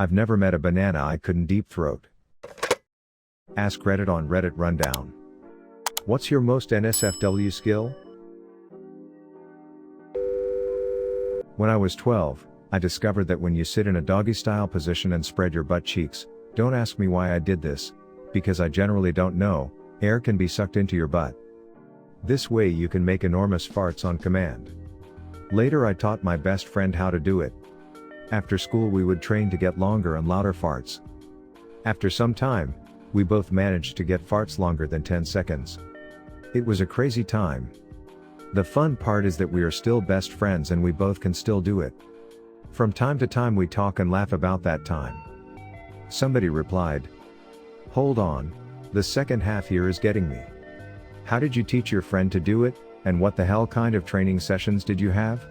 I've never met a banana I couldn't deep throat. Ask Reddit on Reddit Rundown. What's your most NSFW skill? When I was 12, I discovered that when you sit in a doggy-style position and spread your butt cheeks, don't ask me why I did this, because I generally don't know, air can be sucked into your butt. This way you can make enormous farts on command. Later I taught my best friend how to do it. After school we would train to get longer and louder farts. After some time, we both managed to get farts longer than 10 seconds. It was a crazy time. The fun part is that we are still best friends and we both can still do it. From time to time we talk and laugh about that time. Somebody replied, "Hold on, the second half here is getting me. How did you teach your friend to do it, and what the hell kind of training sessions did you have?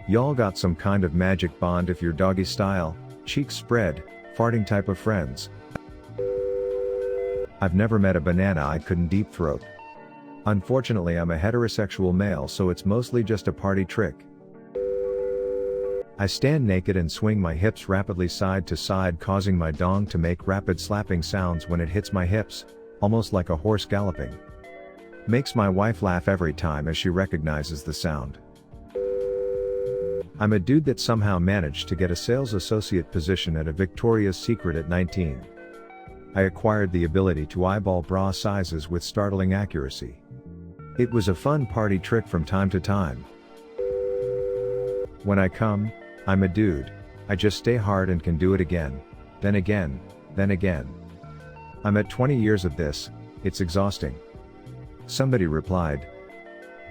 Y'all got some kind of magic bond if you're doggy style, cheeks spread, farting type of friends." I've never met a banana I couldn't deep throat. Unfortunately I'm a heterosexual male, so it's mostly just a party trick. I stand naked and swing my hips rapidly side to side, causing my dong to make rapid slapping sounds when it hits my hips, almost like a horse galloping. Makes my wife laugh every time as she recognizes the sound. I'm a dude that somehow managed to get a sales associate position at a Victoria's Secret at 19. I acquired the ability to eyeball bra sizes with startling accuracy. It was a fun party trick from time to time. When I come, I'm a dude, I just stay hard and can do it again, then again, then again. I'm at 20 years of this, it's exhausting. Somebody replied,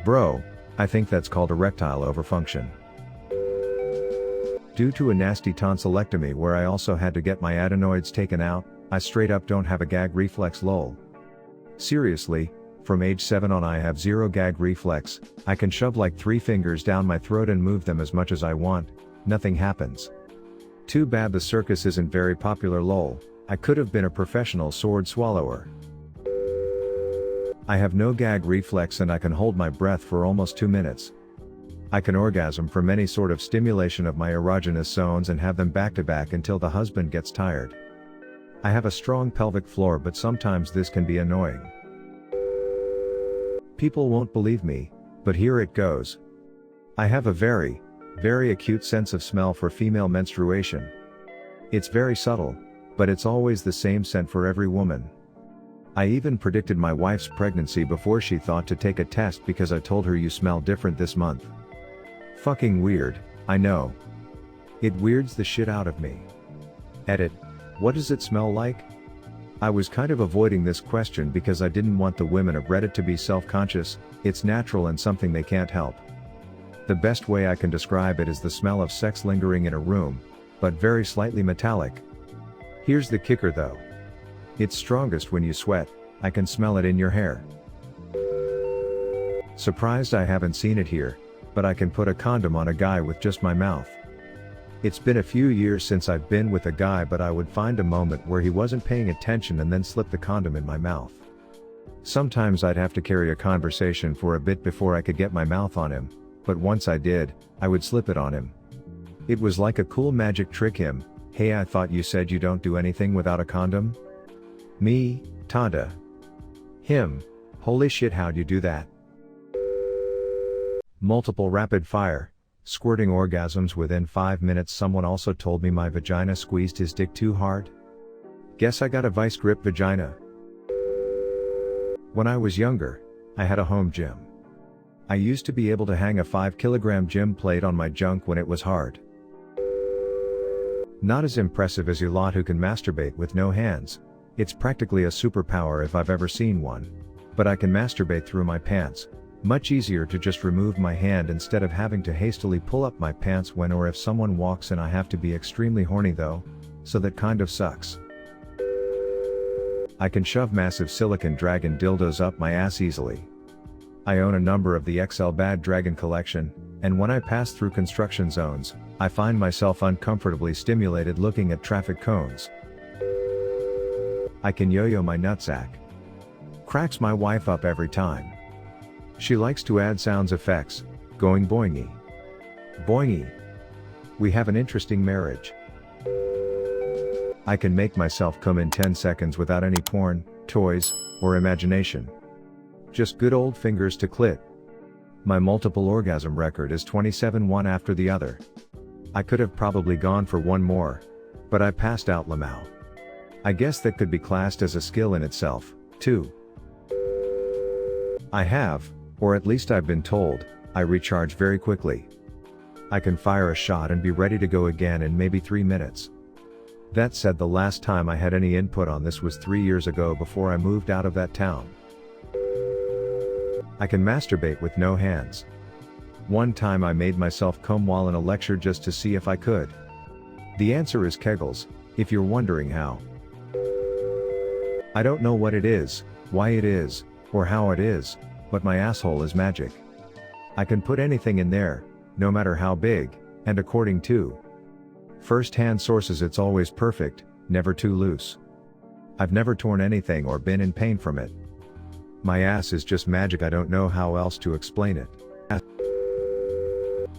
"Bro, I think that's called erectile overfunction." Due to a nasty tonsillectomy where I also had to get my adenoids taken out, I straight up don't have a gag reflex lol. Seriously, from age 7 on I have zero gag reflex. I can shove like 3 fingers down my throat and move them as much as I want, nothing happens. Too bad the circus isn't very popular lol, I could have been a professional sword swallower. I have no gag reflex and I can hold my breath for almost 2 minutes. I can orgasm from any sort of stimulation of my erogenous zones and have them back to back until the husband gets tired. I have a strong pelvic floor, but sometimes this can be annoying. People won't believe me, but here it goes. I have a very, very acute sense of smell for female menstruation. It's very subtle, but it's always the same scent for every woman. I even predicted my wife's pregnancy before she thought to take a test because I told her you smell different this month. Fucking weird, I know. It weirds the shit out of me. Edit. What does it smell like? I was kind of avoiding this question because I didn't want the women of Reddit to be self-conscious. It's natural and something they can't help. The best way I can describe it is the smell of sex lingering in a room, but very slightly metallic. Here's the kicker though. It's strongest when you sweat, I can smell it in your hair. Surprised I haven't seen it here, but I can put a condom on a guy with just my mouth. It's been a few years since I've been with a guy, but I would find a moment where he wasn't paying attention and then slip the condom in my mouth. Sometimes I'd have to carry a conversation for a bit before I could get my mouth on him, but once I did, I would slip it on him. It was like a cool magic trick. Him, "Hey, I thought you said you don't do anything without a condom?" Me, Tada. Him, "Holy shit, how'd you do that?" Multiple rapid fire, squirting orgasms within 5 minutes. Someone also told me my vagina squeezed his dick too hard. Guess I got a vice grip vagina. When I was younger, I had a home gym. I used to be able to hang a 5-kilogram gym plate on my junk when it was hard. Not as impressive as you lot who can masturbate with no hands. It's practically a superpower if I've ever seen one. But I can masturbate through my pants. Much easier to just remove my hand instead of having to hastily pull up my pants when or if someone walks in. I have to be extremely horny though, so that kind of sucks. I can shove massive silicone dragon dildos up my ass easily. I own a number of the XL Bad Dragon collection, and when I pass through construction zones, I find myself uncomfortably stimulated looking at traffic cones. I can yo-yo my nutsack. Cracks my wife up every time. She likes to add sounds effects, going boingy. Boingy. We have an interesting marriage. I can make myself come in 10 seconds without any porn, toys, or imagination. Just good old fingers to clit. My multiple orgasm record is 27 one after the other. I could have probably gone for one more, but I passed out lamau. I guess that could be classed as a skill in itself, too. I have, or at least I've been told, I recharge very quickly. I can fire a shot and be ready to go again in maybe 3 minutes. That said, the last time I had any input on this was 3 years ago before I moved out of that town. I can masturbate with no hands. One time I made myself come while in a lecture just to see if I could. The answer is Kegels, if you're wondering how. I don't know what it is, why it is, or how it is, but my asshole is magic. I can put anything in there, no matter how big, and according to first-hand sources it's always perfect, never too loose. I've never torn anything or been in pain from it. My ass is just magic, I don't know how else to explain it.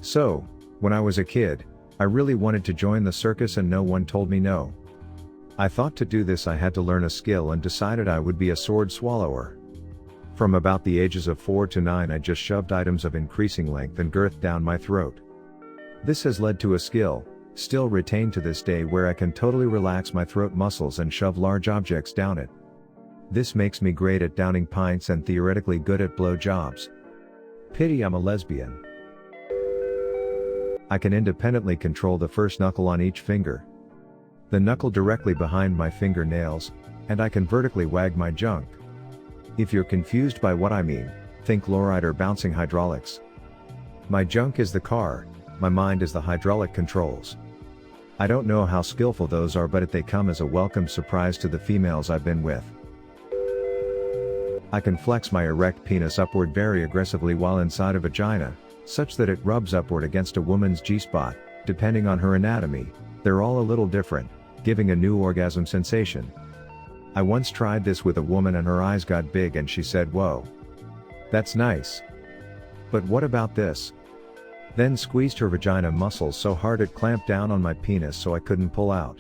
So, when I was a kid, I really wanted to join the circus and no one told me no. I thought to do this I had to learn a skill and decided I would be a sword swallower. From about the ages of 4 to 9 I just shoved items of increasing length and girth down my throat. This has led to a skill, still retained to this day, where I can totally relax my throat muscles and shove large objects down it. This makes me great at downing pints and theoretically good at blow jobs. Pity I'm a lesbian. I can independently control the first knuckle on each finger, the knuckle directly behind my fingernails, and I can vertically wag my junk. If you're confused by what I mean, think lowrider bouncing hydraulics. My junk is the car, my mind is the hydraulic controls. I don't know how skillful those are, but they come as a welcome surprise to the females I've been with. I can flex my erect penis upward very aggressively while inside a vagina, such that it rubs upward against a woman's G-spot, depending on her anatomy. They're all a little different, giving a new orgasm sensation. I once tried this with a woman and her eyes got big and she said, "Whoa. That's nice. But what about this?" Then squeezed her vagina muscles so hard it clamped down on my penis so I couldn't pull out.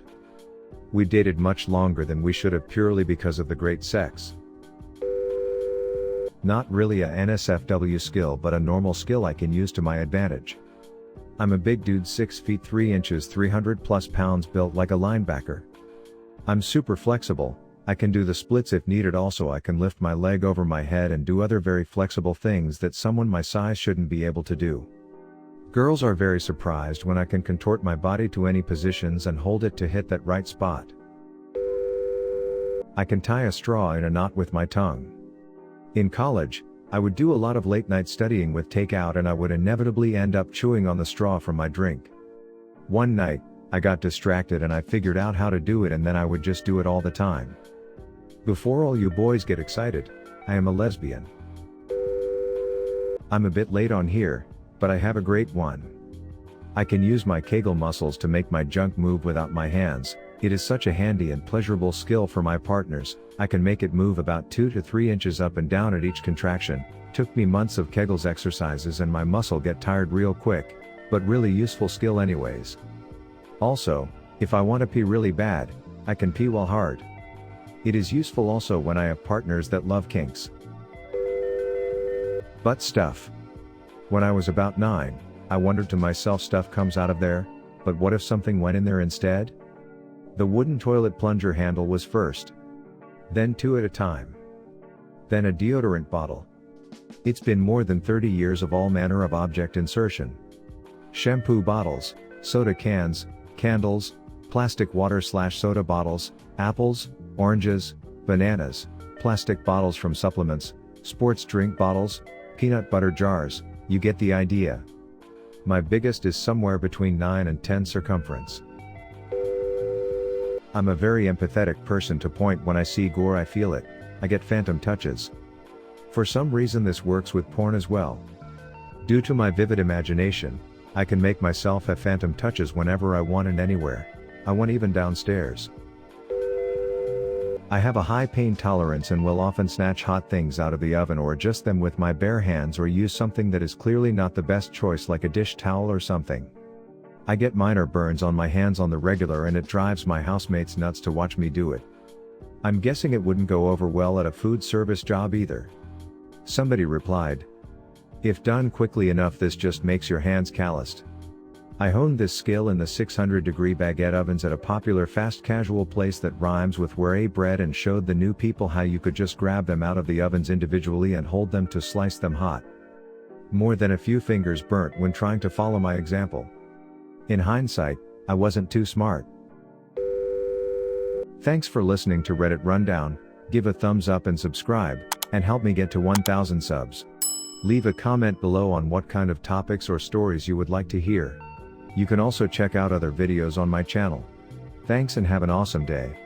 We dated much longer than we should have purely because of the great sex. Not really a NSFW skill, but a normal skill I can use to my advantage. I'm a big dude, 6 feet 3 inches, 300 plus pounds, built like a linebacker. I'm super flexible, I can do the splits if needed. Also I can lift my leg over my head and do other very flexible things that someone my size shouldn't be able to do. Girls are very surprised when I can contort my body to any positions and hold it to hit that right spot. I can tie a straw in a knot with my tongue. In college, I would do a lot of late night studying with takeout and I would inevitably end up chewing on the straw from my drink. One night, I got distracted and I figured out how to do it, and then I would just do it all the time. Before all you boys get excited, I am a lesbian. I'm a bit late on here, but I have a great one. I can use my Kegel muscles to make my junk move without my hands. It is such a handy and pleasurable skill for my partners. I can make it move about 2 to 3 inches up and down at each contraction. Took me months of Kegels exercises and my muscle get tired real quick, but really useful skill anyways. Also, if I want to pee really bad, I can pee while hard. It is useful also when I have partners that love kinks. Butt stuff. When I was about 9, I wondered to myself, stuff comes out of there, but what if something went in there instead? The wooden toilet plunger handle was first. Then 2 at a time. Then a deodorant bottle. It's been more than 30 years of all manner of object insertion. Shampoo bottles, soda cans, candles, plastic water/soda bottles, apples, oranges, bananas, plastic bottles from supplements, sports drink bottles, peanut butter jars, you get the idea. My biggest is somewhere between 9 and 10 circumference. I'm a very empathetic person to point. When I see gore I feel it, I get phantom touches. For some reason this works with porn as well. Due to my vivid imagination, I can make myself have phantom touches whenever I want and anywhere I want, even downstairs. I have a high pain tolerance and will often snatch hot things out of the oven or adjust them with my bare hands, or use something that is clearly not the best choice like a dish towel or something. I get minor burns on my hands on the regular and it drives my housemates nuts to watch me do it. I'm guessing it wouldn't go over well at a food service job either. Somebody replied, if done quickly enough this just makes your hands calloused. I honed this skill in the 600-degree baguette ovens at a popular fast casual place that rhymes with where I bread and showed the new people how you could just grab them out of the ovens individually and hold them to slice them hot. More than a few fingers burnt when trying to follow my example. In hindsight, I wasn't too smart. Thanks for listening to Reddit Rundown. Give a thumbs up and subscribe, and help me get to 1,000 subs. Leave a comment below on what kind of topics or stories you would like to hear. You can also check out other videos on my channel. Thanks and have an awesome day.